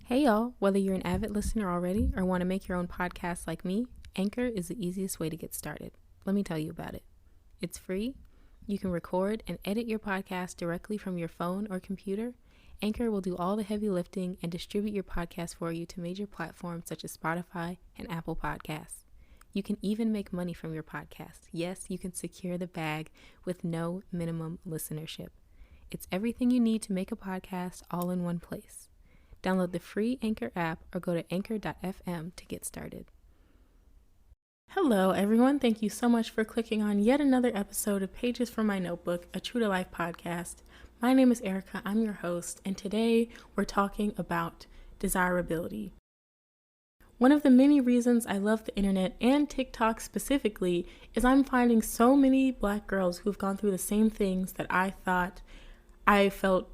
Hey y'all, whether you're an avid listener already or want to make your own podcast like me, Anchor is the easiest way to get started. Let me tell you about it. It's free. You can record and edit your podcast directly from your phone or computer. Anchor will do all the heavy lifting and distribute your podcast for you to major platforms such as Spotify and Apple Podcasts. You can even make money from your podcast. Yes, you can secure the bag with no minimum listenership. It's everything you need to make a podcast all in one place. Download the free Anchor app or go to anchor.fm to get started. Hello, everyone. Thank you so much for clicking on yet another episode of Pages from My Notebook, a True to Life podcast. My name is Erica. I'm your host, and today we're talking about desirability. One of the many reasons I love the internet and TikTok specifically is I'm finding so many Black girls who've gone through the same things that I thought I felt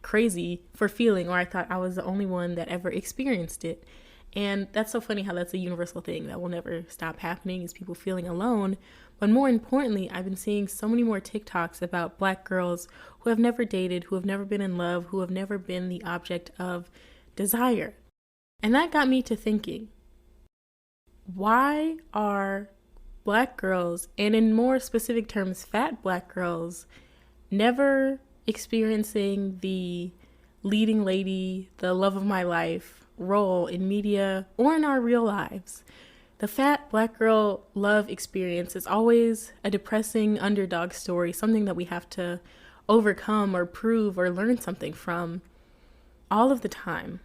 crazy for feeling, or I thought I was the only one that ever experienced it. And that's so funny how that's a universal thing that will never stop happening, is people feeling alone. But more importantly, I've been seeing so many more TikToks about Black girls who have never dated, who have never been in love, who have never been the object of desire. And that got me to thinking, why are Black girls, and in more specific terms, fat Black girls, never experiencing the leading lady, the love of my life role in media or in our real lives? The fat Black girl love experience is always a depressing underdog story, something that we have to overcome or prove or learn something from all of the time.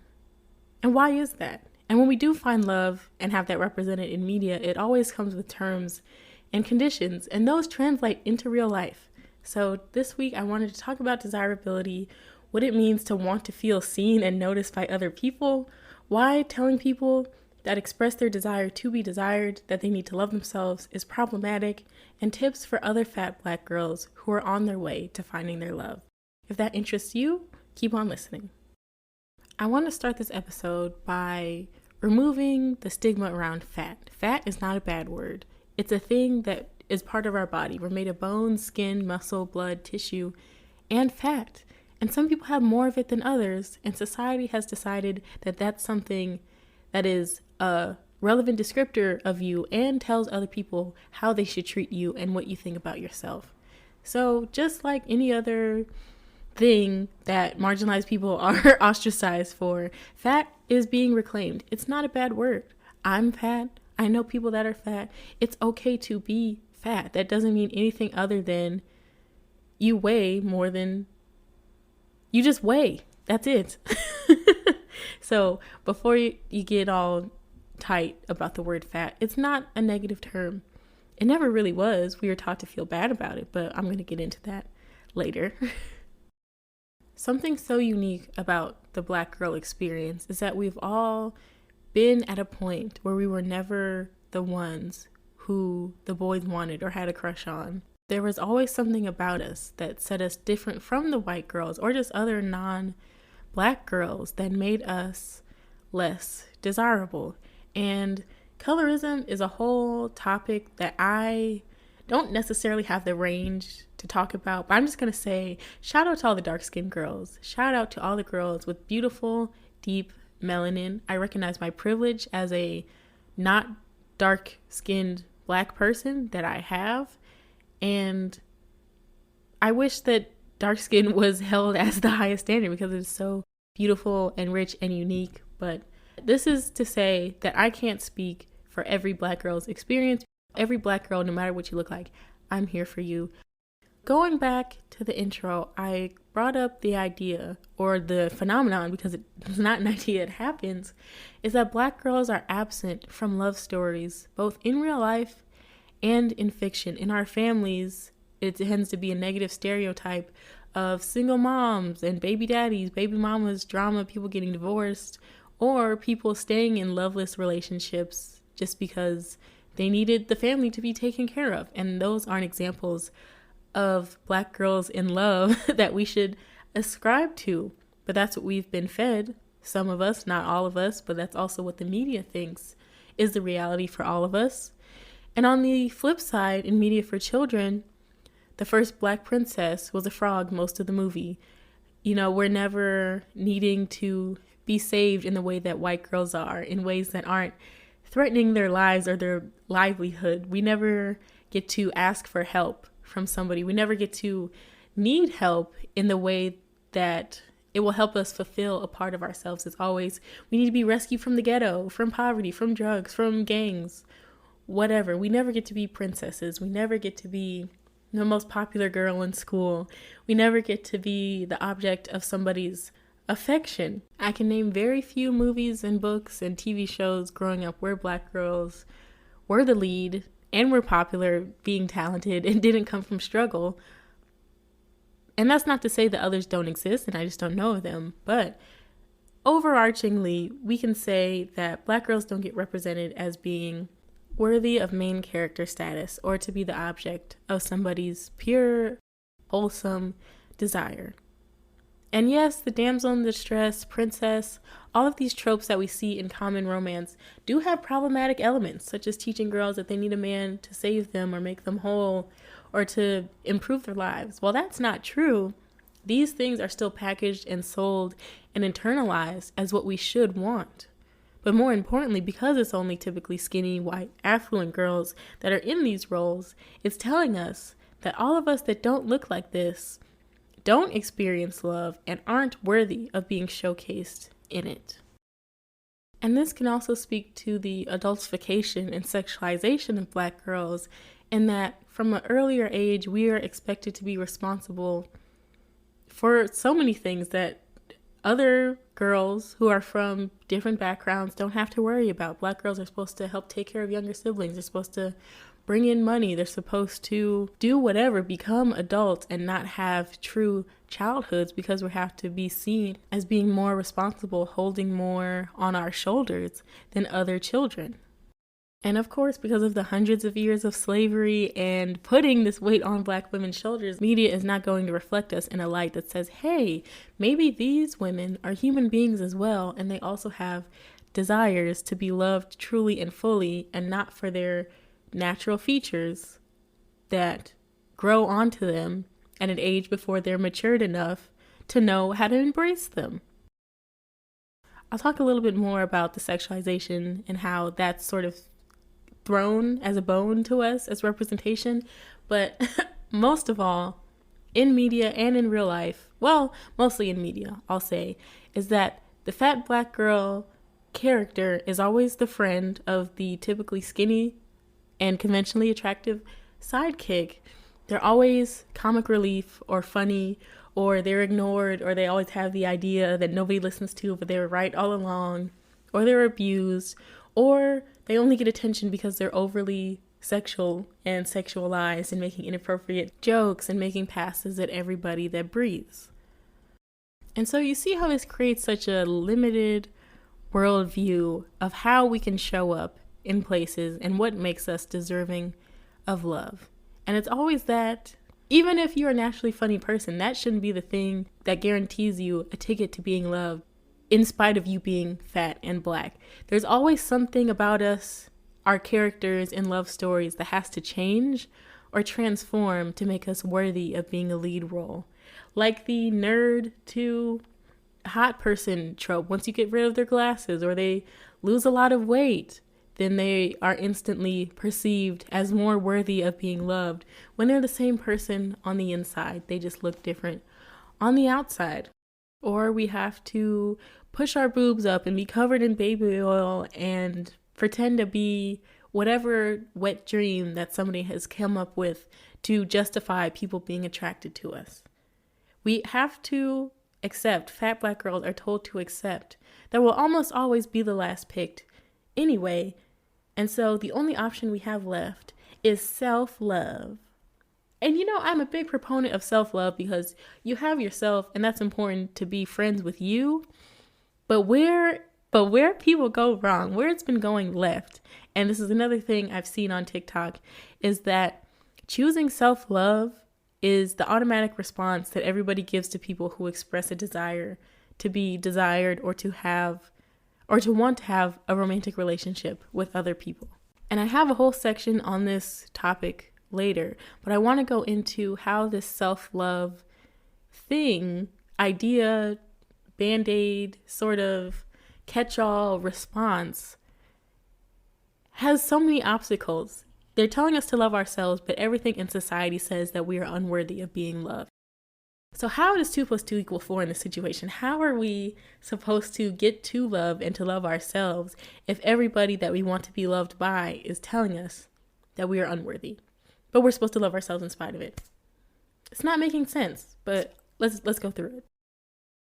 And why is that? And when we do find love and have that represented in media, it always comes with terms and conditions, and those translate into real life. So this week I wanted to talk about desirability, what it means to want to feel seen and noticed by other people, why telling people that express their desire to be desired that they need to love themselves is problematic, and tips for other fat Black girls who are on their way to finding their love. If that interests you, keep on listening. I want to start this episode by removing the stigma around fat. Fat is not a bad word. It's a thing that is part of our body. We're made of bone, skin, muscle, blood, tissue, and fat. And some people have more of it than others, and society has decided that that's something that is a relevant descriptor of you and tells other people how they should treat you and what you think about yourself. So just like any other thing that marginalized people are ostracized for, fat is being reclaimed. It's not a bad word. I'm fat. I know people that are fat. It's okay to be fat. That doesn't mean anything other than you weigh more than you just weigh. That's it. So before you get all tight about the word fat, it's not a negative term. It never really was. We were taught to feel bad about it, but I'm going to get into that later. Something so unique about the Black girl experience is that we've all been at a point where we were never the ones who the boys wanted or had a crush on. There was always something about us that set us different from the white girls or just other non-Black girls that made us less desirable. And colorism is a whole topic that I don't necessarily have the range to talk about, but I'm just going to say shout out to all the dark-skinned girls. Shout out to all the girls with beautiful, deep melanin. I recognize my privilege as a not dark-skinned Black person that I have, and I wish that dark skin was held as the highest standard because it's so beautiful and rich and unique. But this is to say that I can't speak for every Black girl's experience. Every Black girl, no matter what you look like, I'm here for you. Going back to the intro, I brought up the idea, or the phenomenon, because it's not an idea, it happens, is that Black girls are absent from love stories, both in real life and in fiction. In our families, it tends to be a negative stereotype of single moms and baby daddies, baby mamas, drama, people getting divorced, or people staying in loveless relationships just because they needed the family to be taken care of. And those aren't examples of Black girls in love that we should ascribe to, but that's what we've been fed. some of us, not all of us, but that's also what the media thinks is the reality for all of us. And on the flip side, in media for children, the first Black princess was a frog most of the movie. We're never needing to be saved in the way that white girls are, in ways that aren't threatening their lives or their livelihood. We never get to ask for help from somebody. We never get to need help in the way that it will help us fulfill a part of ourselves. It's always, we need to be rescued from the ghetto, from poverty, from drugs, from gangs, whatever. We never get to be princesses. We never get to be the most popular girl in school. We never get to be the object of somebody's affection. I can name very few movies and books and TV shows growing up where Black girls were the lead and were popular, being talented, and didn't come from struggle. And that's not to say that others don't exist and I just don't know of them, but overarchingly, we can say that Black girls don't get represented as being worthy of main character status or to be the object of somebody's pure, wholesome desire. And yes, the damsel in distress, princess, all of these tropes that we see in common romance do have problematic elements, such as teaching girls that they need a man to save them or make them whole or to improve their lives. While that's not true, these things are still packaged and sold and internalized as what we should want. But more importantly, because it's only typically skinny, white, affluent girls that are in these roles, it's telling us that all of us that don't look like this don't experience love and aren't worthy of being showcased in it. And this can also speak to the adultification and sexualization of Black girls, in that from an earlier age, we are expected to be responsible for so many things that other girls who are from different backgrounds don't have to worry about. Black girls are supposed to help take care of younger siblings. They're supposed to bring in money. They're supposed to do whatever, become adults and not have true childhoods, because we have to be seen as being more responsible, holding more on our shoulders than other children. And of course, because of the hundreds of years of slavery and putting this weight on Black women's shoulders, media is not going to reflect us in a light that says, hey, maybe these women are human beings as well, and they also have desires to be loved truly and fully, and not for their natural features that grow onto them at an age before they're matured enough to know how to embrace them. I'll talk a little bit more about the sexualization and how that's sort of thrown as a bone to us as representation, but most of all, in media and in real life, well, mostly in media, I'll say, is that the fat Black girl character is always the friend of the typically skinny and conventionally attractive sidekick. They're always comic relief or funny, or they're ignored, or they always have the idea that nobody listens to, but they were right all along, or they're abused, or they only get attention because they're overly sexual and sexualized and making inappropriate jokes and making passes at everybody that breathes. And so you see how this creates such a limited worldview of how we can show up in places and what makes us deserving of love. And it's always that, even if you're a naturally funny person, that shouldn't be the thing that guarantees you a ticket to being loved, in spite of you being fat and Black. There's always something about us, our characters in love stories, that has to change or transform to make us worthy of being a lead role. Like the nerd to hot person trope. Once you get rid of their glasses or they lose a lot of weight, then they are instantly perceived as more worthy of being loved when they're the same person on the inside. They just look different on the outside. Or we have to push our boobs up and be covered in baby oil and pretend to be whatever wet dream that somebody has come up with to justify people being attracted to us. We have to accept, fat Black girls are told to accept, that we'll almost always be the last picked anyway. And so the only option we have left is self-love. And I'm a big proponent of self-love because you have yourself, and that's important to be friends with you. But where people go wrong, where it's been going left, and this is another thing I've seen on TikTok, is that choosing self-love is the automatic response that everybody gives to people who express a desire to be desired or to want to have a romantic relationship with other people. And I have a whole section on this topic later, but I want to go into how this self-love idea, band-aid, sort of catch-all response has so many obstacles. They're telling us to love ourselves, but everything in society says that we are unworthy of being loved. So how does 2 + 2 = 4 in this situation? How are we supposed to get to love and to love ourselves if everybody that we want to be loved by is telling us that we are unworthy, but we're supposed to love ourselves in spite of it? It's not making sense, but let's go through it.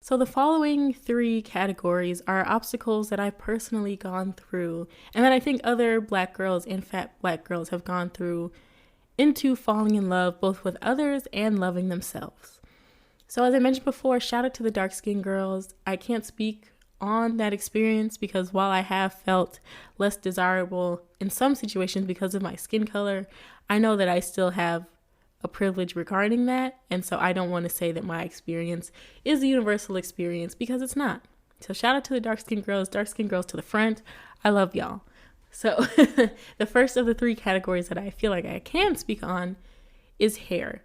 So the following 3 categories are obstacles that I've personally gone through and that I think other Black girls and fat Black girls have gone through into falling in love both with others and loving themselves. So as I mentioned before, shout out to the dark-skinned girls. I can't speak on that experience because while I have felt less desirable in some situations because of my skin color, I know that I still have a privilege regarding that. And so I don't want to say that my experience is a universal experience because it's not. So shout out to the dark-skinned girls to the front. I love y'all. So the first of the 3 categories that I feel like I can speak on is hair.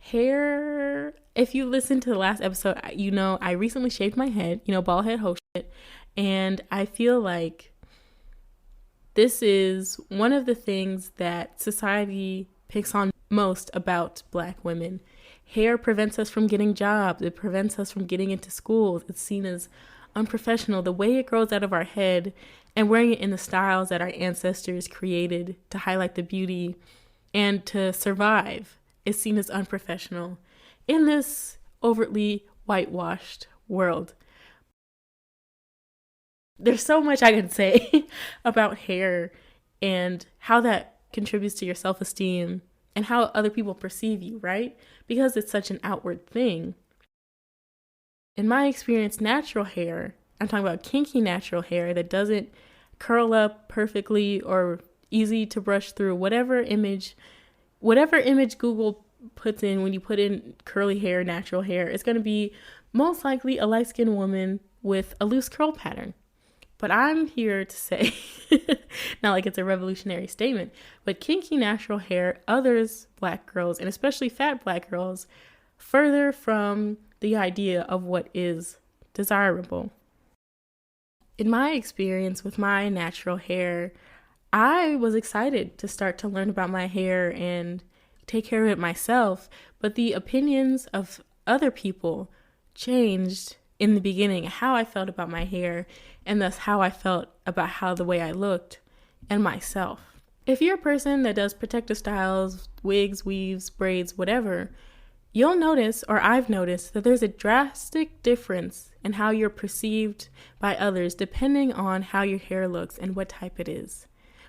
Hair, if you listen to the last episode, you know I recently shaved my head, bald head ho shit, and I feel like this is one of the things that society picks on most about Black women. Hair prevents us from getting jobs. It prevents us from getting into schools. It's seen as unprofessional. The way it grows out of our head and wearing it in the styles that our ancestors created to highlight the beauty and to survive is seen as unprofessional in this overtly whitewashed world. There's so much I can say about hair and how that contributes to your self-esteem and how other people perceive you, right? Because it's such an outward thing. In my experience, natural hair, I'm talking about kinky natural hair that doesn't curl up perfectly or easy to brush through, whatever image Google puts in when you put in curly hair, natural hair, it's going to be most likely a light-skinned woman with a loose curl pattern. But I'm here to say, not like it's a revolutionary statement, but kinky natural hair, others Black girls, and especially fat Black girls, further from the idea of what is desirable. In my experience with my natural hair, I was excited to start to learn about my hair and take care of it myself, but the opinions of other people changed in the beginning, how I felt about my hair, and thus how I felt about how the way I looked and myself. If you're a person that does protective styles, wigs, weaves, braids, whatever, you'll notice, or I've noticed, that there's a drastic difference in how you're perceived by others depending on how your hair looks and what type it is.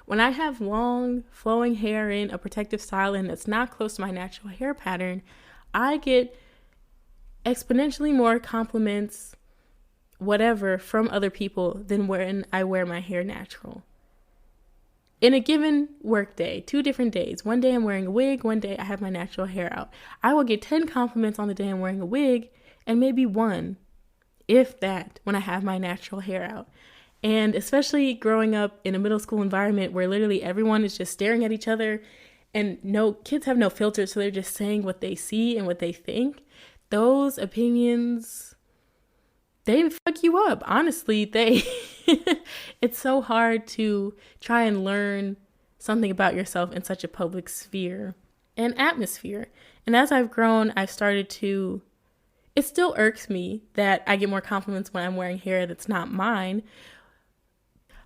When I have long, flowing hair in a protective style and that's not close to my natural hair pattern, I get exponentially more compliments, whatever, from other people than when I wear my hair natural. In a given work day, 2 different days, one day I'm wearing a wig, one day I have my natural hair out. I will get 10 compliments on the day I'm wearing a wig and maybe 1, if that, when I have my natural hair out. And especially growing up in a middle school environment where literally everyone is just staring at each other and kids have no filter, so they're just saying what they see and what they think. Those opinions, they fuck you up. Honestly, it's so hard to try and learn something about yourself in such a public sphere and atmosphere. And as I've grown, I've started to, it still irks me that I get more compliments when I'm wearing hair that's not mine,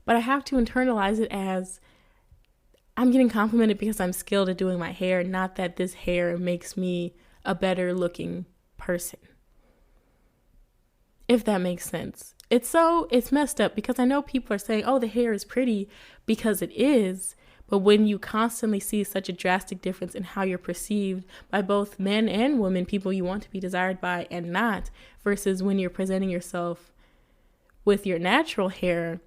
but I have to internalize it as I'm getting complimented because I'm skilled at doing my hair, not that this hair makes me a better looking person. If that makes sense. It's messed up because I know people are saying, oh, the hair is pretty because it is. But when you constantly see such a drastic difference in how you're perceived by both men and women, people you want to be desired by and not, versus when you're presenting yourself with your natural hair,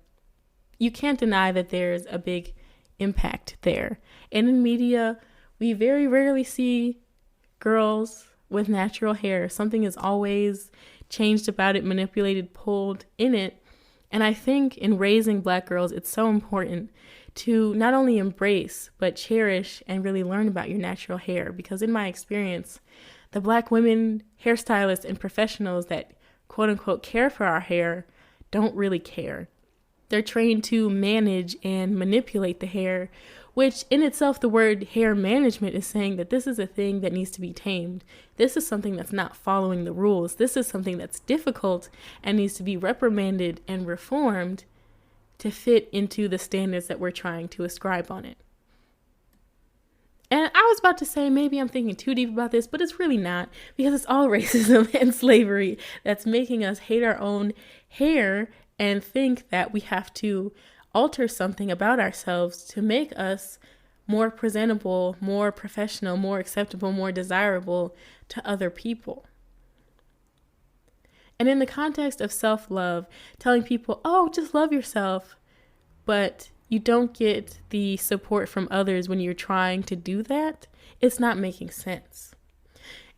you can't deny that there's a big impact there. And in media, we very rarely see girls with natural hair. Something is always changed about it, manipulated, pulled in it. And I think in raising Black girls, it's so important to not only embrace, but cherish and really learn about your natural hair. Because in my experience, the Black women, hairstylists, and professionals that quote unquote care for our hair don't really care. They're trained to manage and manipulate the hair, which in itself, the word hair management is saying that this is a thing that needs to be tamed. This is something that's not following the rules. This is something that's difficult and needs to be reprimanded and reformed to fit into the standards that we're trying to ascribe on it. And I was about to say, maybe I'm thinking too deep about this, but it's really not, because it's all racism and slavery that's making us hate our own hair and think that we have to alter something about ourselves to make us more presentable, more professional, more acceptable, more desirable to other people. And in the context of self-love, telling people, oh, just love yourself, but you don't get the support from others when you're trying to do that, it's not making sense.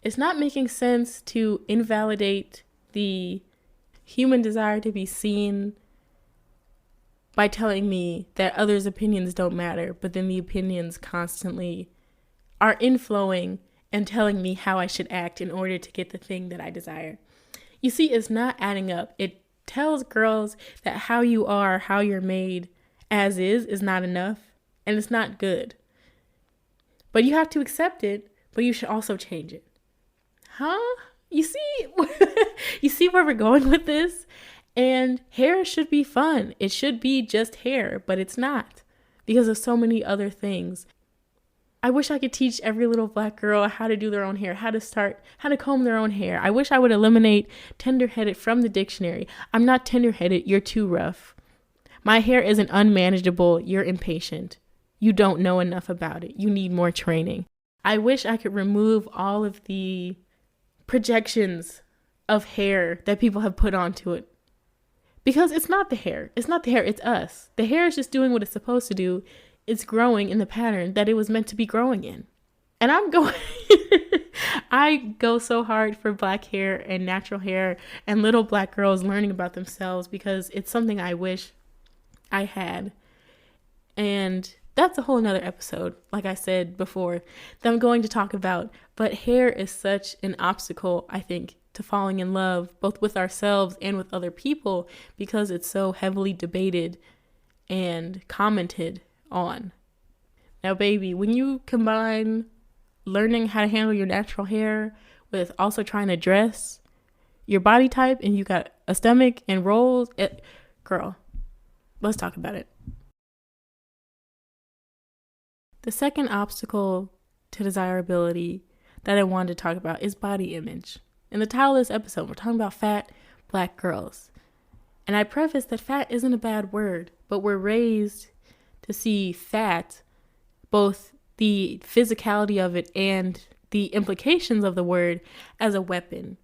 It's not making sense to invalidate the human desire to be seen by telling me that others' opinions don't matter, but then the opinions constantly are inflowing and telling me how I should act in order to get the thing that I desire. You see, it's not adding up. It tells girls that how you are, how you're made, as is not enough, and it's not good. But you have to accept it, but you should also change it. Huh? You see, you see where we're going with this? And hair should be fun. It should be just hair, but it's not, because of so many other things. I wish I could teach every little Black girl how to do their own hair, how to comb their own hair. I wish I would eliminate tender-headed from the dictionary. I'm not tender-headed, you're too rough. My hair isn't unmanageable, you're impatient. You don't know enough about it. You need more training. I wish I could remove all of the projections of hair that people have put onto it. Because it's not the hair. It's not the hair, it's us. The hair is just doing what it's supposed to do. It's growing in the pattern that it was meant to be growing in. And I go so hard for Black hair and natural hair and little Black girls learning about themselves, because it's something I wish I had. And that's a whole nother episode, like I said before, that I'm going to talk about. But hair is such an obstacle, I think, to falling in love, both with ourselves and with other people, because it's so heavily debated and commented on. Now, baby, when you combine learning how to handle your natural hair with also trying to dress your body type, and you got a stomach and rolls, girl, let's talk about it. The second obstacle to desirability that I wanted to talk about is body image. In the title of this episode, we're talking about fat Black girls. And I preface that fat isn't a bad word, but we're raised to see fat, both the physicality of it and the implications of the word, as a weapon.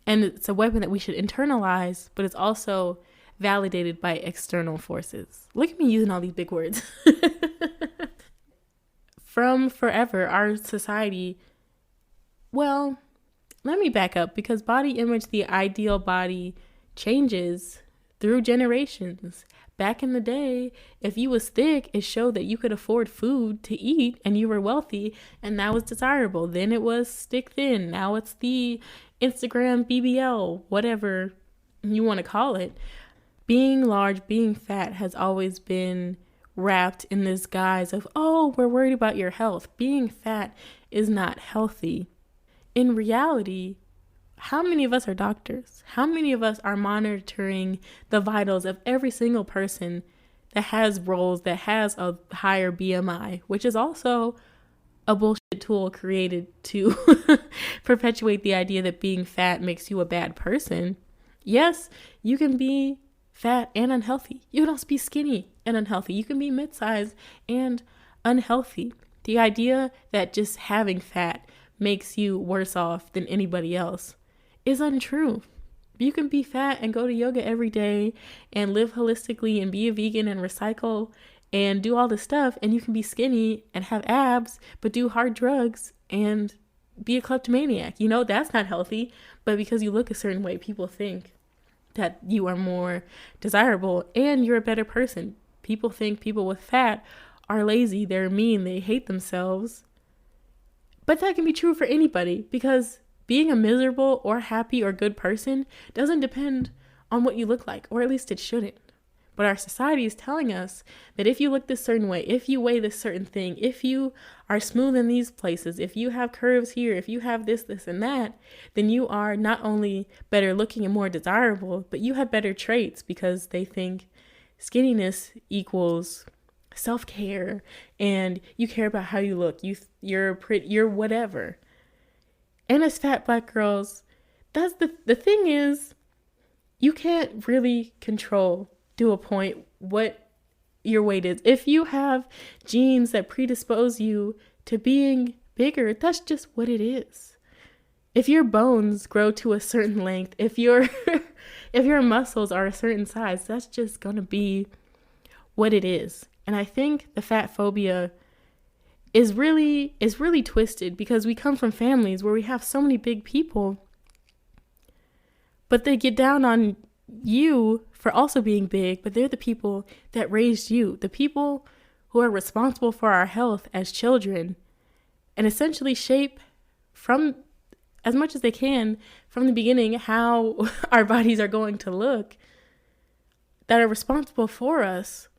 And it's a weapon that we should internalize, but it's also validated by external forces. Look at me using all these big words. From forever, our society, well, let me back up, because body image, the ideal body, changes through generations. Back in the day, if you was thick, it showed that you could afford food to eat and you were wealthy, and that was desirable. Then it was stick thin. Now it's the Instagram BBL, whatever you want to call it. Being large, being fat has always been wrapped in this guise of, oh, we're worried about your health. Being fat is not healthy. In reality, how many of us are doctors? How many of us are monitoring the vitals of every single person that has roles, that has a higher BMI, which is also a bullshit tool created to perpetuate the idea that being fat makes you a bad person? Yes, you can be fat and unhealthy. You can also be skinny and unhealthy. You can be mid-sized and unhealthy. The idea that just having fat makes you worse off than anybody else is untrue. You can be fat and go to yoga every day and live holistically and be a vegan and recycle and do all this stuff, and you can be skinny and have abs but do hard drugs and be a kleptomaniac. You know, that's not healthy. But because you look a certain way, people think that you are more desirable and you're a better person. People think people with fat are lazy, they're mean, they hate themselves. But that can be true for anybody, because being a miserable or happy or good person doesn't depend on what you look like, or at least it shouldn't. But our society is telling us that if you look this certain way, if you weigh this certain thing, if you are smooth in these places, if you have curves here, if you have this, and that, then you are not only better looking and more desirable, but you have better traits, because they think skinniness equals self-care and you care about how you look. You're pretty, you're whatever. And as fat Black girls, that's the thing is, you can't really control to a point what your weight is. If you have genes that predispose you to being bigger, that's just what it is. If your bones grow to a certain length, if your if your muscles are a certain size, that's just gonna be what it is. And I think the fat phobia is really twisted, because we come from families where we have so many big people, but they get down on you for also being big, but they're the people that raised you, the people who are responsible for our health as children, and essentially shape from as much as they can from the beginning how our bodies are going to look, that are responsible for us,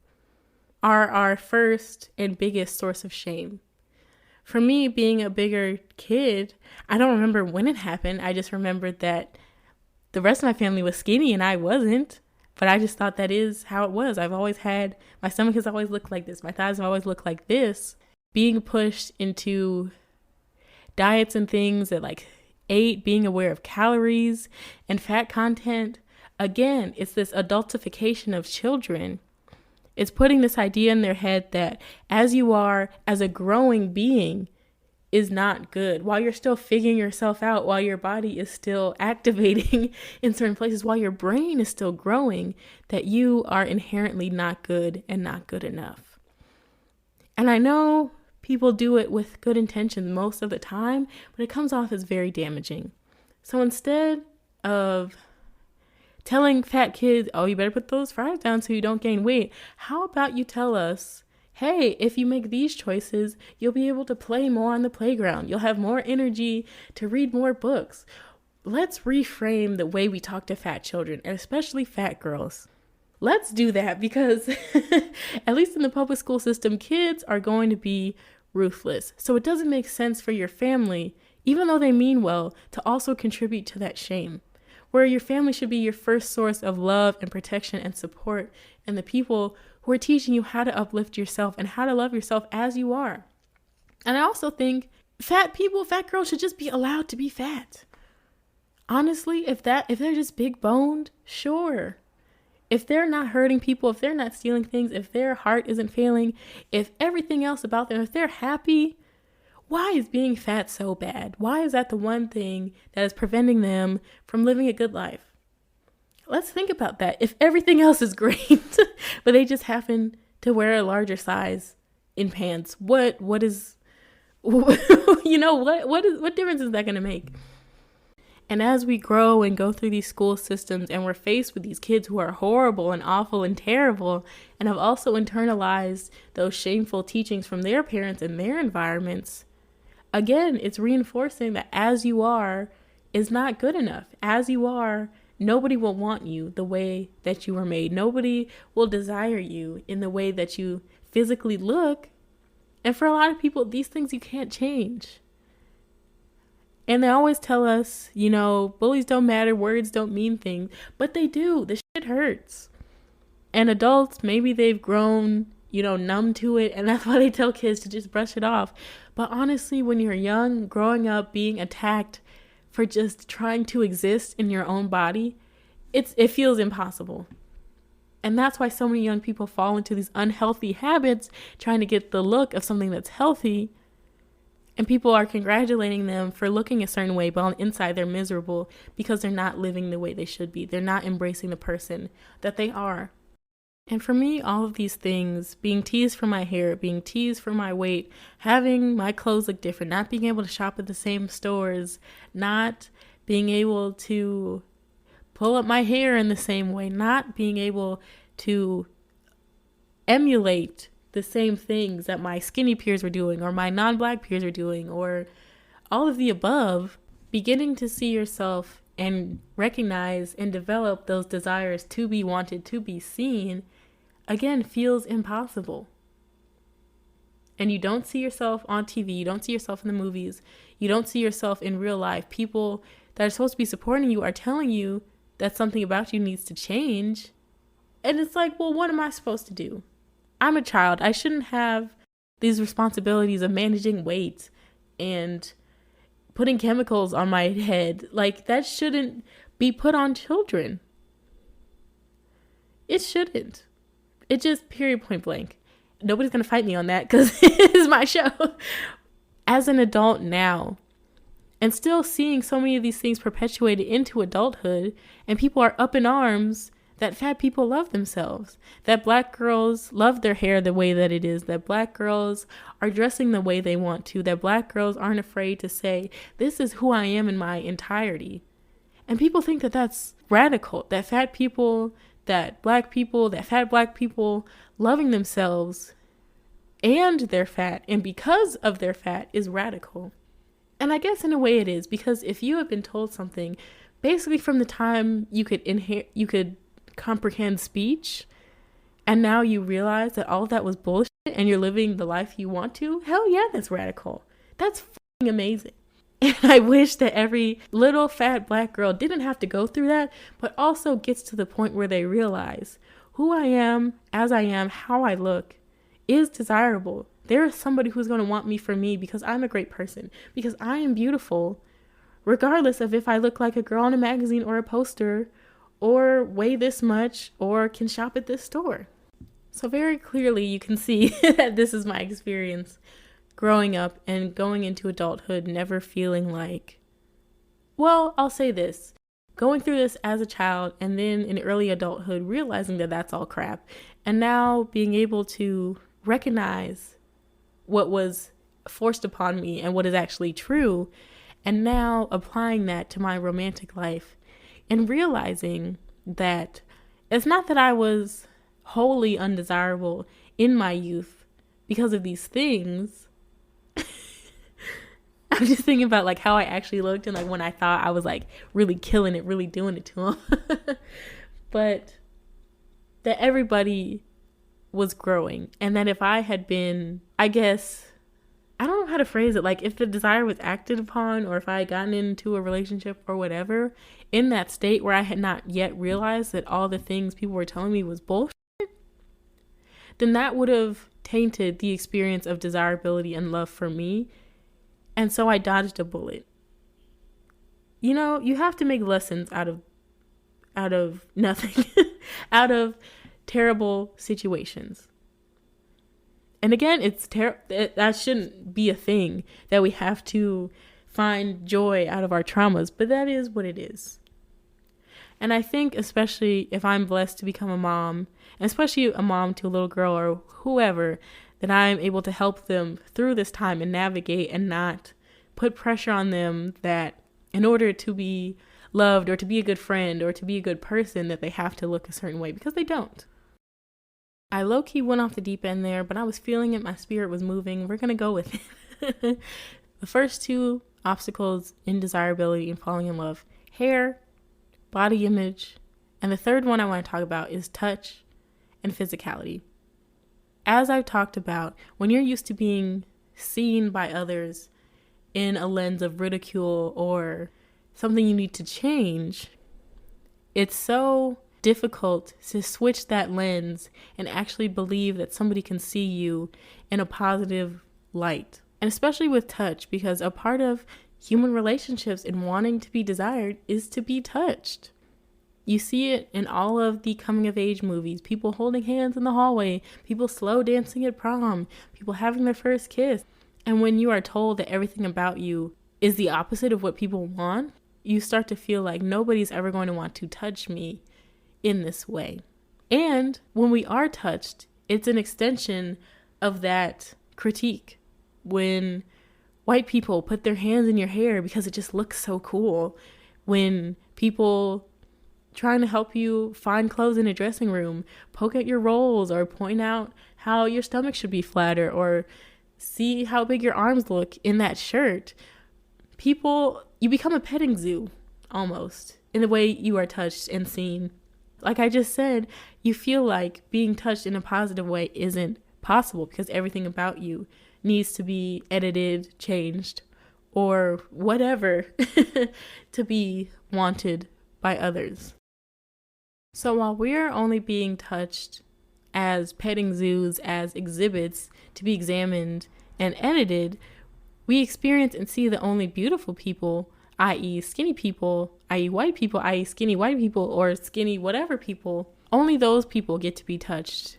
are our first and biggest source of shame. For me, being a bigger kid, I don't remember when it happened. I just remembered that the rest of my family was skinny and I wasn't, but I just thought that is how it was. I've always had, my stomach has always looked like this. My thighs have always looked like this. Being pushed into diets and things that like ate, being aware of calories and fat content. Again, it's this adultification of children. It's putting this idea in their head that as you are, as a growing being, is not good, while you're still figuring yourself out, while your body is still activating in certain places, while your brain is still growing, that you are inherently not good and not good enough. And I know people do it with good intentions most of the time, but it comes off as very damaging. So instead of telling fat kids, oh, you better put those fries down so you don't gain weight, how about you tell us, hey, if you make these choices, you'll be able to play more on the playground. You'll have more energy to read more books. Let's reframe the way we talk to fat children, and especially fat girls. Let's do that, because at least in the public school system, kids are going to be ruthless. So it doesn't make sense for your family, even though they mean well, to also contribute to that shame, where your family should be your first source of love and protection and support, and the people who are teaching you how to uplift yourself and how to love yourself as you are. And I also think fat girls should just be allowed to be fat. Honestly, if they're just big boned, sure. If they're not hurting people, if they're not stealing things, if their heart isn't failing, if everything else about them, if they're happy, why is being fat so bad? Why is that the one thing that is preventing them from living a good life? Let's think about that. If everything else is great, but they just happen to wear a larger size in pants, what is, you know, what difference is that going to make? And as we grow and go through these school systems and we're faced with these kids who are horrible and awful and terrible and have also internalized those shameful teachings from their parents and their environments, again, it's reinforcing that as you are is not good enough. As you are, nobody will want you the way that you were made. Nobody will desire you in the way that you physically look. And for a lot of people, these things you can't change. And they always tell us, you know, bullies don't matter, words don't mean things, but they do. The shit hurts. And adults, maybe they've grown, you know, numb to it, and that's why they tell kids to just brush it off. But honestly, when you're young, growing up, being attacked for just trying to exist in your own body, it feels impossible. And that's why so many young people fall into these unhealthy habits, trying to get the look of something that's healthy. And people are congratulating them for looking a certain way, but on the inside they're miserable because they're not living the way they should be. They're not embracing the person that they are. And for me, all of these things, being teased for my hair, being teased for my weight, having my clothes look different, not being able to shop at the same stores, not being able to pull up my hair in the same way, not being able to emulate the same things that my skinny peers were doing or my non-black peers were doing or all of the above. Beginning to see yourself and recognize and develop those desires to be wanted, to be seen, again, feels impossible. And you don't see yourself on TV, you don't see yourself in the movies, you don't see yourself in real life. People that are supposed to be supporting you are telling you that something about you needs to change. And it's like, well, what am I supposed to do? I'm a child. I shouldn't have these responsibilities of managing weight and putting chemicals on my head. Like, that shouldn't be put on children. It shouldn't. It just, period, point blank. Nobody's going to fight me on that because it is my show. As an adult now, and still seeing so many of these things perpetuated into adulthood, and people are up in arms that fat people love themselves, that black girls love their hair the way that it is, that black girls are dressing the way they want to, that black girls aren't afraid to say, this is who I am in my entirety. And people think that that's radical, that fat people, that black people, that fat black people loving themselves and their fat, and because of their fat, is radical. And I guess in a way it is, because if you have been told something, basically from the time you could comprehend speech, and now you realize that all of that was bullshit and you're living the life you want to, hell yeah, that's radical. That's fucking amazing. And I wish that every little fat black girl didn't have to go through that, but also gets to the point where they realize who I am, as I am, how I look is desirable. There is somebody who's going to want me for me because I'm a great person, because I am beautiful, regardless of if I look like a girl in a magazine or a poster, or weigh this much, or can shop at this store. So very clearly you can see that this is my experience growing up and going into adulthood, never feeling like, well, I'll say this, going through this as a child and then in early adulthood, realizing that that's all crap. And now being able to recognize what was forced upon me and what is actually true. And now applying that to my romantic life and realizing that it's not that I was wholly undesirable in my youth because of these things. I'm just thinking about like how I actually looked and like when I thought I was like really killing it, really doing it to him. But that everybody was growing, and that if I had been, I guess, I don't know how to phrase it, like if the desire was acted upon or if I had gotten into a relationship or whatever in that state where I had not yet realized that all the things people were telling me was bullshit, then that would have tainted the experience of desirability and love for me. And so I dodged a bullet. You know, you have to make lessons out of nothing, out of terrible situations. And again, that shouldn't be a thing, that we have to find joy out of our traumas, but that is what it is. And I think especially if I'm blessed to become a mom, and especially a mom to a little girl or whoever, that I'm able to help them through this time and navigate and not put pressure on them that in order to be loved or to be a good friend or to be a good person that they have to look a certain way, because they don't. I low-key went off the deep end there, but I was feeling it. My spirit was moving. We're going to go with it. The first two obstacles in desirability and falling in love: hair, body image. And the third one I want to talk about is touch and physicality. As I've talked about, when you're used to being seen by others in a lens of ridicule or something you need to change, it's so difficult to switch that lens and actually believe that somebody can see you in a positive light. And especially with touch, because a part of human relationships and wanting to be desired is to be touched. You see it in all of the coming of age movies, people holding hands in the hallway, people slow dancing at prom, people having their first kiss. And when you are told that everything about you is the opposite of what people want, you start to feel like nobody's ever going to want to touch me in this way. And when we are touched, it's an extension of that critique. When white people put their hands in your hair because it just looks so cool, when people trying to help you find clothes in a dressing room poke at your rolls or point out how your stomach should be flatter or see how big your arms look in that shirt. You become a petting zoo almost in the way you are touched and seen. Like I just said, you feel like being touched in a positive way isn't possible because everything about you needs to be edited, changed, or whatever to be wanted by others. So while we're only being touched as petting zoos, as exhibits to be examined and edited, we experience and see the only beautiful people, i.e. skinny people, i.e. white people, i.e. skinny white people, or skinny whatever people. Only those people get to be touched.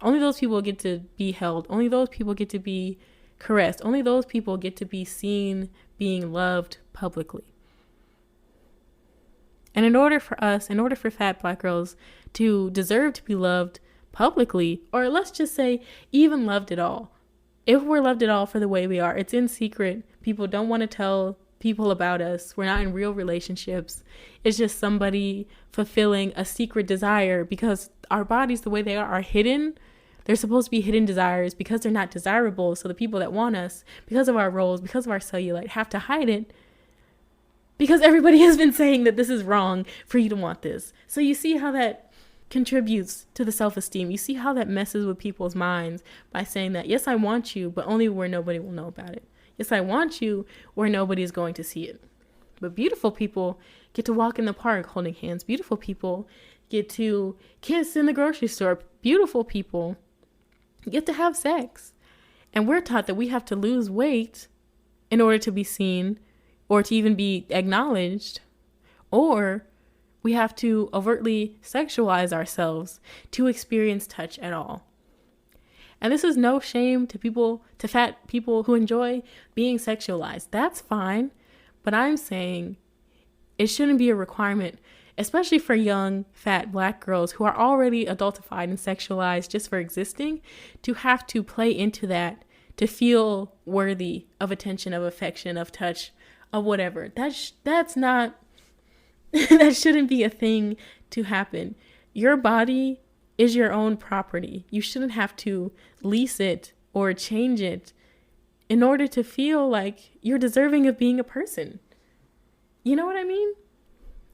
Only those people get to be held. Only those people get to be caressed. Only those people get to be seen being loved publicly. And in order for fat Black girls to deserve to be loved publicly, or let's just say even loved at all, if we're loved at all for the way we are, it's in secret. People don't want to tell people about us. We're not in real relationships. It's just somebody fulfilling a secret desire because our bodies, the way they are hidden. They're supposed to be hidden desires because they're not desirable. So the people that want us, because of our roles, because of our cellulite, have to hide it because everybody has been saying that this is wrong for you to want this. So you see how that contributes to the self-esteem. You see how that messes with people's minds by saying that, yes, I want you, but only where nobody will know about it. Yes, I want you where nobody is going to see it. But beautiful people get to walk in the park holding hands. Beautiful people get to kiss in the grocery store. Beautiful people get to have sex. And we're taught that we have to lose weight in order to be seen or to even be acknowledged, or we have to overtly sexualize ourselves to experience touch at all. And this is no shame to fat people who enjoy being sexualized. That's fine. But I'm saying it shouldn't be a requirement, especially for young, fat Black girls who are already adultified and sexualized just for existing, to have to play into that to feel worthy of attention, of affection, of touch, of whatever. That's not, that shouldn't be a thing to happen. Your body is your own property. You shouldn't have to lease it or change it in order to feel like you're deserving of being a person. You know what I mean?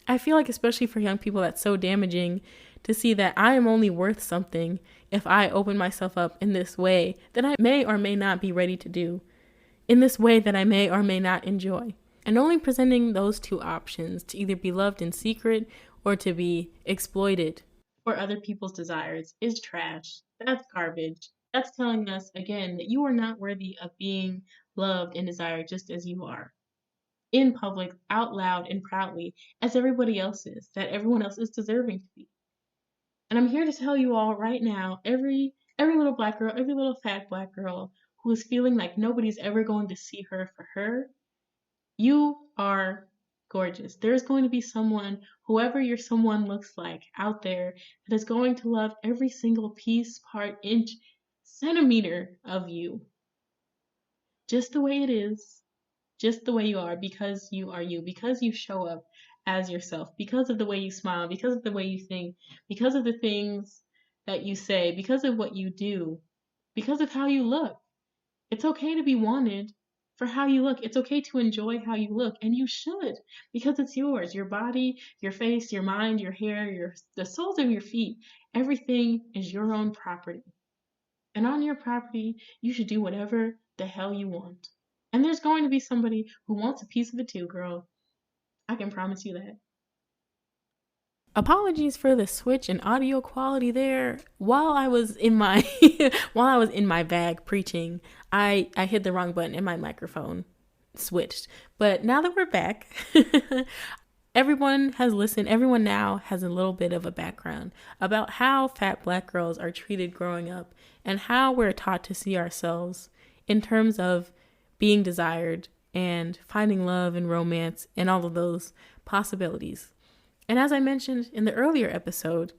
I feel like especially for young people, that's so damaging to see that I am only worth something if I open myself up in this way that I may or may not be ready to do, in this way that I may or may not enjoy. And only presenting those two options, to either be loved in secret or to be exploited for other people's desires, is trash. That's garbage. That's telling us, again, that you are not worthy of being loved and desired just as you are. In public, out loud, and proudly, as everybody else is, that everyone else is deserving to be. And I'm here to tell you all right now, every little Black girl, every little fat Black girl who is feeling like nobody's ever going to see her for her, you are gorgeous. There's going to be someone, whoever your someone looks like out there, that is going to love every single piece, part, inch, centimeter of you. Just the way it is, just the way you are, because you are you, because you show up as yourself, because of the way you smile, because of the way you think, because of the things that you say, because of what you do, because of how you look. It's okay to be wanted for how you look. It's okay to enjoy how you look, and you should, because it's yours. Your body, your face, your mind, your hair, the soles of your feet, everything is your own property. And on your property, you should do whatever the hell you want. And there's going to be somebody who wants a piece of it too, girl. I can promise you that. Apologies for the switch in audio quality there. While I was in my bag preaching, I hit the wrong button and my microphone switched. But now that we're back, everyone has listened. Everyone now has a little bit of a background about how fat Black girls are treated growing up and how we're taught to see ourselves in terms of being desired and finding love and romance and all of those possibilities. And as I mentioned in the earlier episode,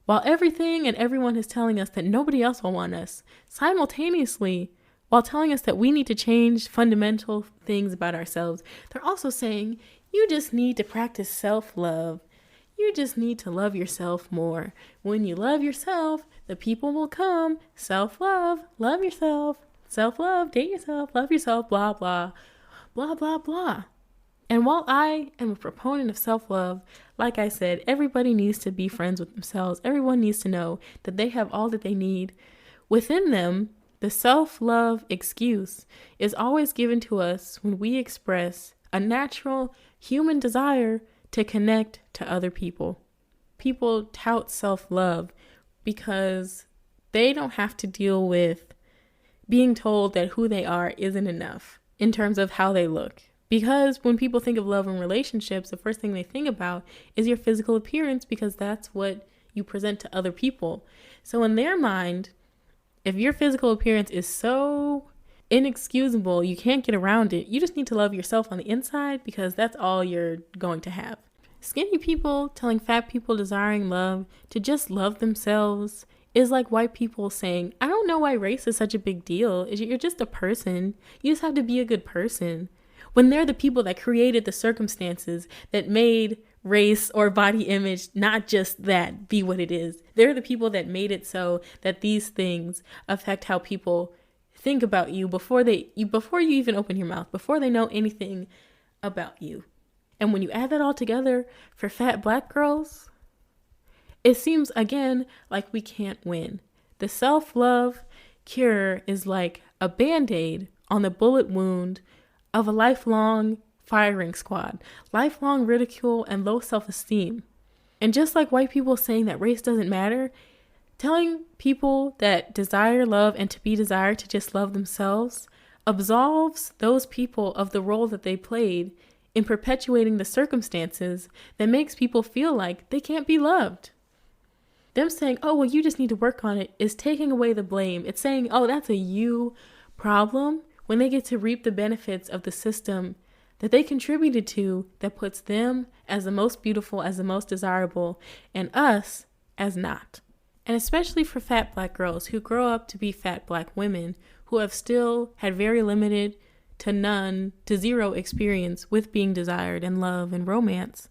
while everything and everyone is telling us that nobody else will want us, simultaneously, while telling us that we need to change fundamental things about ourselves, they're also saying, You just need to practice self-love. You just need to love yourself more. When you love yourself, the people will come. Self-love, love yourself. Self-love, date yourself, love yourself, blah, blah, blah, blah, blah. And while I am a proponent of self-love, like I said, everybody needs to be friends with themselves. Everyone needs to know that they have all that they need within them. The self-love excuse is always given to us when we express a natural human desire to connect to other people. People tout self-love because they don't have to deal with being told that who they are isn't enough in terms of how they look. Because when people think of love in relationships, the first thing they think about is your physical appearance, because that's what you present to other people. So in their mind, if your physical appearance is so inexcusable, you can't get around it, you just need to love yourself on the inside, because that's all you're going to have. Skinny people telling fat people desiring love to just love themselves is like white people saying, I don't know why race is such a big deal. You're just a person. You just have to be a good person. When they're the people that created the circumstances that made race or body image, not just that, be what it is. They're the people that made it so that these things affect how people think about you before you even open your mouth, before they know anything about you. And when you add that all together for fat black girls, it seems again like we can't win. The self-love cure is like a band-aid on the bullet wound of a lifelong firing squad, lifelong ridicule and low self-esteem. And just like white people saying that race doesn't matter, telling people that desire love and to be desired to just love themselves absolves those people of the role that they played in perpetuating the circumstances that makes people feel like they can't be loved. Them saying, oh, well, you just need to work on it, is taking away the blame. It's saying, oh, that's a you problem, when they get to reap the benefits of the system that they contributed to, that puts them as the most beautiful, as the most desirable, and us as not. And especially for fat black girls who grow up to be fat black women who have still had very limited to none to zero experience with being desired and love and romance,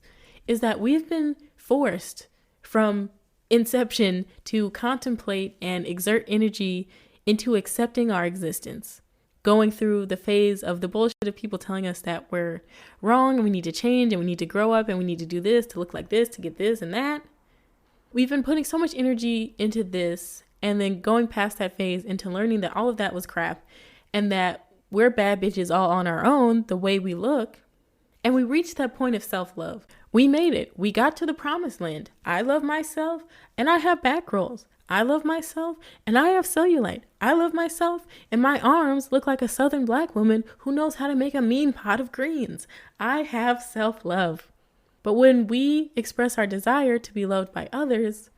is that we've been forced from inception to contemplate and exert energy into accepting our existence. Going through the phase of the bullshit of people telling us that we're wrong and we need to change and we need to grow up and we need to do this to look like this, to get this and that. We've been putting so much energy into this and then going past that phase into learning that all of that was crap and that we're bad bitches all on our own the way we look. And we reached that point of self-love. We made it. We got to the promised land. I love myself and I have back rolls. I love myself and I have cellulite. I love myself and my arms look like a southern black woman who knows how to make a mean pot of greens. I have self-love. But when we express our desire to be loved by others,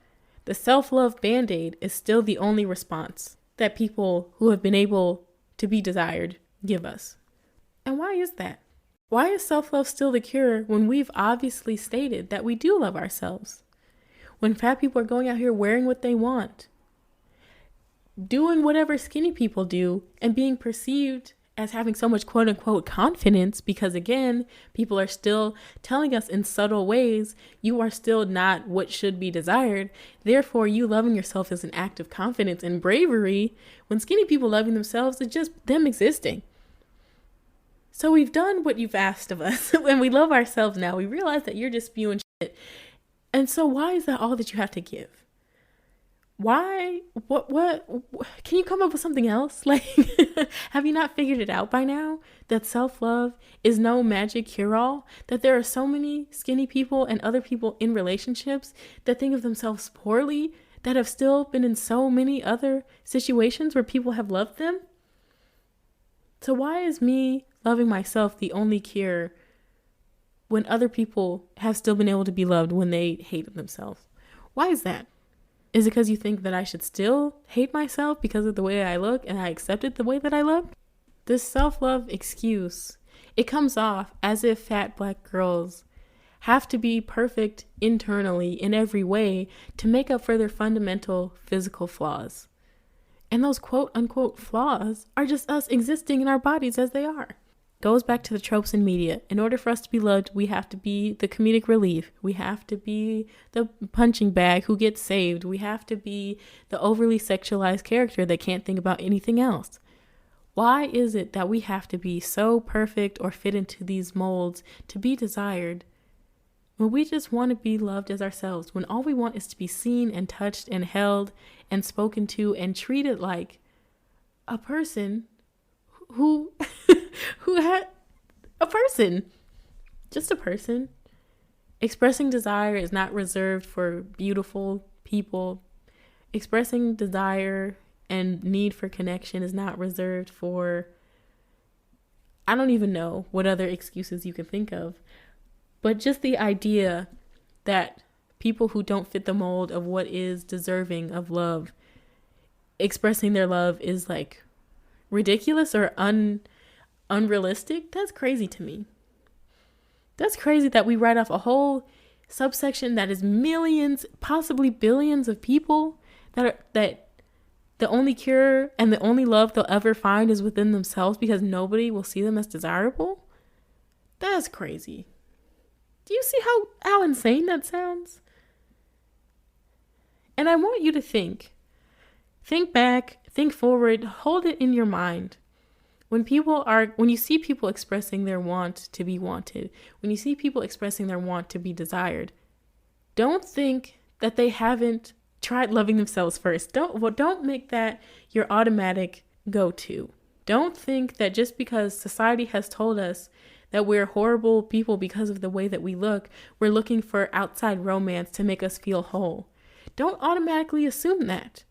the self-love band-aid is still the only response that people who have been able to be desired give us. And why is that? Why is self-love still the cure when we've obviously stated that we do love ourselves? When fat people are going out here wearing what they want, doing whatever skinny people do, and being perceived as having so much quote unquote confidence, because again, people are still telling us in subtle ways, you are still not what should be desired. Therefore, you loving yourself is an act of confidence and bravery, when skinny people loving themselves is just them existing. So we've done what you've asked of us. When we love ourselves now, we realize that you're just spewing shit. And so why is that all that you have to give? Why? What? Can you come up with something else? Like, have you not figured it out by now? That self-love is no magic cure-all? That there are so many skinny people and other people in relationships that think of themselves poorly, that have still been in so many other situations where people have loved them? So why is me loving myself the only cure when other people have still been able to be loved when they hated themselves? Why is that? Is it because you think that I should still hate myself because of the way I look and I accepted the way that I look? This self-love excuse, it comes off as if fat black girls have to be perfect internally in every way to make up for their fundamental physical flaws. And those quote unquote flaws are just us existing in our bodies as they are. goes back to the tropes in media. In order for us to be loved, we have to be the comedic relief. We have to be the punching bag who gets saved. We have to be the overly sexualized character that can't think about anything else. Why is it that we have to be so perfect or fit into these molds to be desired when we just want to be loved as ourselves, when all we want is to be seen and touched and held and spoken to and treated like a person who had a person, just a person? Expressing desire is not reserved for beautiful people. Expressing desire and need for connection is not reserved for, I don't even know what other excuses you can think of, but just the idea that people who don't fit the mold of what is deserving of love, expressing their love is like ridiculous or unrealistic. That's crazy to me. That's crazy that we write off a whole subsection that is millions, possibly billions of people that the only cure and the only love they'll ever find is within themselves because nobody will see them as desirable. That's crazy. Do you see how insane that sounds? And I want you to think back, think forward, hold it in your mind. When you see people expressing their want to be wanted, when you see people expressing their want to be desired, don't think that they haven't tried loving themselves first. Don't make that your automatic go-to. Don't think that just because society has told us that we're horrible people because of the way that we look, we're looking for outside romance to make us feel whole. Don't automatically assume that.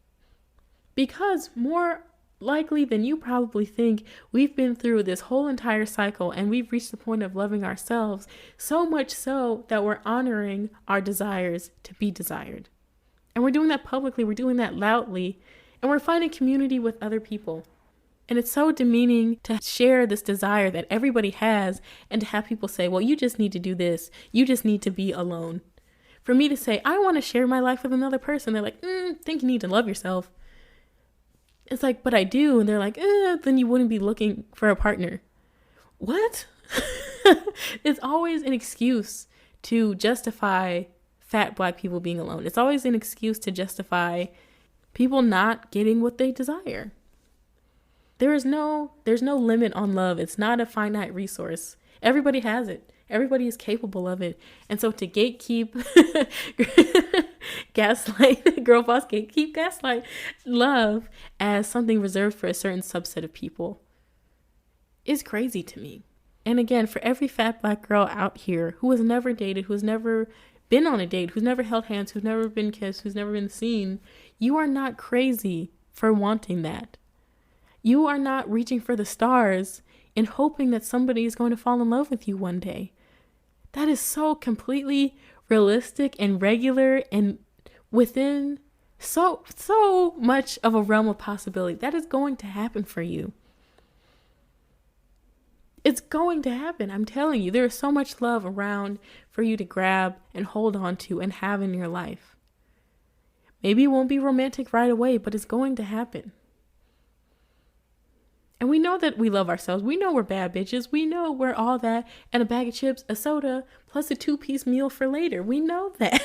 Because more likely than you probably think, we've been through this whole entire cycle and we've reached the point of loving ourselves, so much so that we're honoring our desires to be desired. And we're doing that publicly, we're doing that loudly, and we're finding community with other people. And it's so demeaning to share this desire that everybody has and to have people say, well, you just need to do this. You just need to be alone. For me to say, I want to share my life with another person, they're like, think you need to love yourself. It's like, but I do. And they're like, then you wouldn't be looking for a partner. What? It's always an excuse to justify fat Black people being alone. It's always an excuse to justify people not getting what they desire. There's no limit on love. It's not a finite resource. Everybody has it. Everybody is capable of it. And so to gatekeep, gaslight, girl boss gatekeep, gaslight love as something reserved for a certain subset of people is crazy to me. And again, for every fat Black girl out here who has never dated, who has never been on a date, who's never held hands, who's never been kissed, who's never been seen, you are not crazy for wanting that. You are not reaching for the stars and hoping that somebody is going to fall in love with you one day. That is so completely realistic and regular and within so much of a realm of possibility. That is going to happen for you. It's going to happen. I'm telling you, there is so much love around for you to grab and hold on to and have in your life. Maybe it won't be romantic right away, but it's going to happen. And we know that we love ourselves. We know we're bad bitches. We know we're all that. And a bag of chips, a soda, plus a 2-piece meal for later. We know that.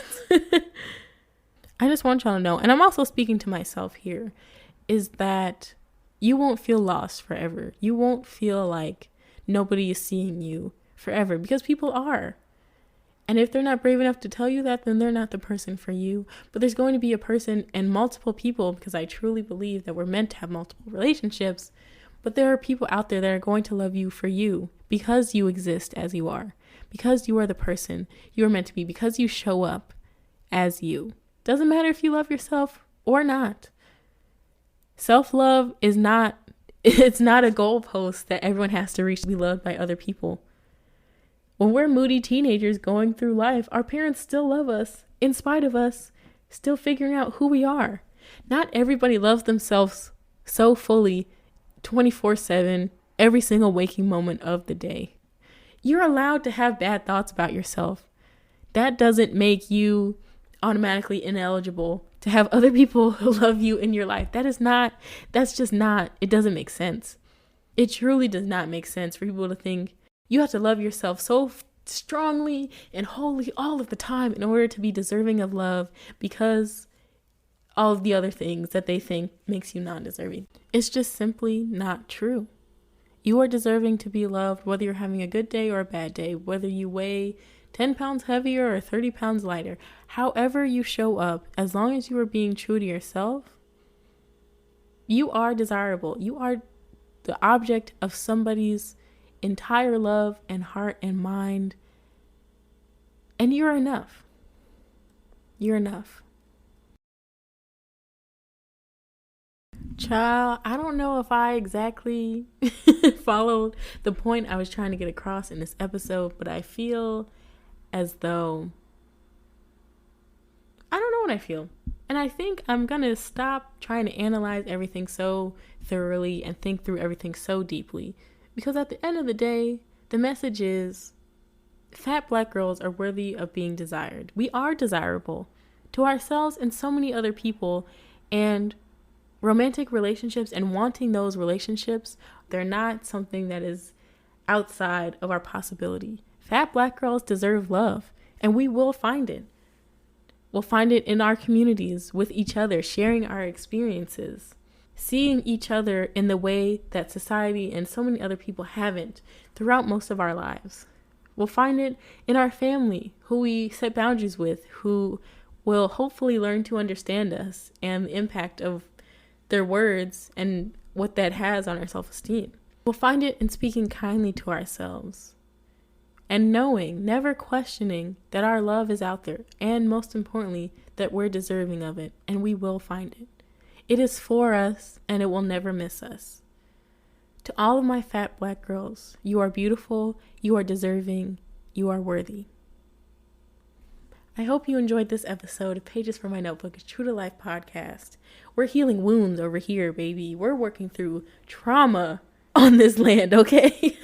I just want y'all to know, and I'm also speaking to myself here, is that you won't feel lost forever. You won't feel like nobody is seeing you forever, because people are. And if they're not brave enough to tell you that, then they're not the person for you. But there's going to be a person and multiple people, because I truly believe that we're meant to have multiple relationships. But there are people out there that are going to love you for you, because you exist as you are, because you are the person you are meant to be, because you show up as you. Doesn't matter if you love yourself or not. Self-love is not, it's not a goalpost that everyone has to reach to be loved by other people. When we're moody teenagers going through life, our parents still love us in spite of us still figuring out who we are. Not everybody loves themselves so fully 24/7, every single waking moment of the day. You're allowed to have bad thoughts about yourself. That doesn't make you automatically ineligible to have other people who love you in your life. That's just not, it doesn't make sense. It truly does not make sense for people to think you have to love yourself so strongly and wholly all of the time in order to be deserving of love, because all of the other things that they think makes you non-deserving. It's just simply not true. You are deserving to be loved, whether you're having a good day or a bad day, whether you weigh 10 pounds heavier or 30 pounds lighter. However you show up, as long as you are being true to yourself, you are desirable. You are the object of somebody's entire love and heart and mind. And you're enough. You're enough. Child, I don't know if I exactly followed the point I was trying to get across in this episode, but I feel as though I don't know what I feel. And I think I'm going to stop trying to analyze everything so thoroughly and think through everything so deeply. Because at the end of the day, the message is fat Black girls are worthy of being desired. We are desirable to ourselves and so many other people. And romantic relationships and wanting those relationships, they're not something that is outside of our possibility. Fat Black girls deserve love, and we will find it. We'll find it in our communities, with each other, sharing our experiences, seeing each other in the way that society and so many other people haven't throughout most of our lives. We'll find it in our family, who we set boundaries with, who will hopefully learn to understand us and the impact of their words and what that has on our self-esteem. We'll find it in speaking kindly to ourselves and knowing, never questioning that our love is out there, and most importantly, that we're deserving of it, and we will find it. It is for us, and it will never miss us. To all of my fat Black girls, you are beautiful, you are deserving, you are worthy. I hope you enjoyed this episode of Pages from My Notebook, a True to Life podcast. We're healing wounds over here, baby. We're working through trauma on this land, okay?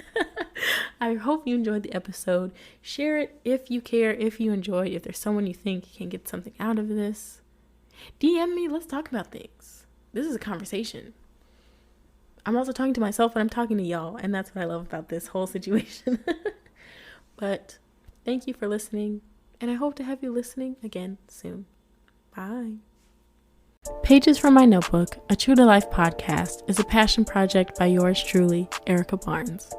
I hope you enjoyed the episode. Share it if you care, if you enjoyed, if there's someone you think can get something out of this. DM me, let's talk about things. This is a conversation. I'm also talking to myself, but I'm talking to y'all, and that's what I love about this whole situation. But thank you for listening, and I hope to have you listening again soon. Bye. Pages from My Notebook, a True to Life podcast, is a passion project by yours truly, Erica Barnes.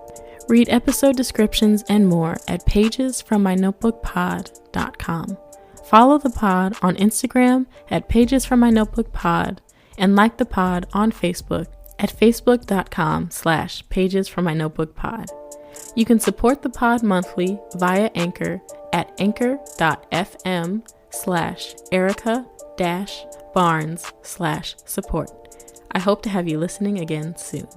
Read episode descriptions and more at pagesfrommynotebookpod.com. Follow the pod on Instagram at pagesfrommynotebookpod and like the pod on Facebook at facebook.com/pagesfrommynotebookpod. You can support the pod monthly via Anchor at anchor.fm/Erica-Barnes/support. I hope to have you listening again soon.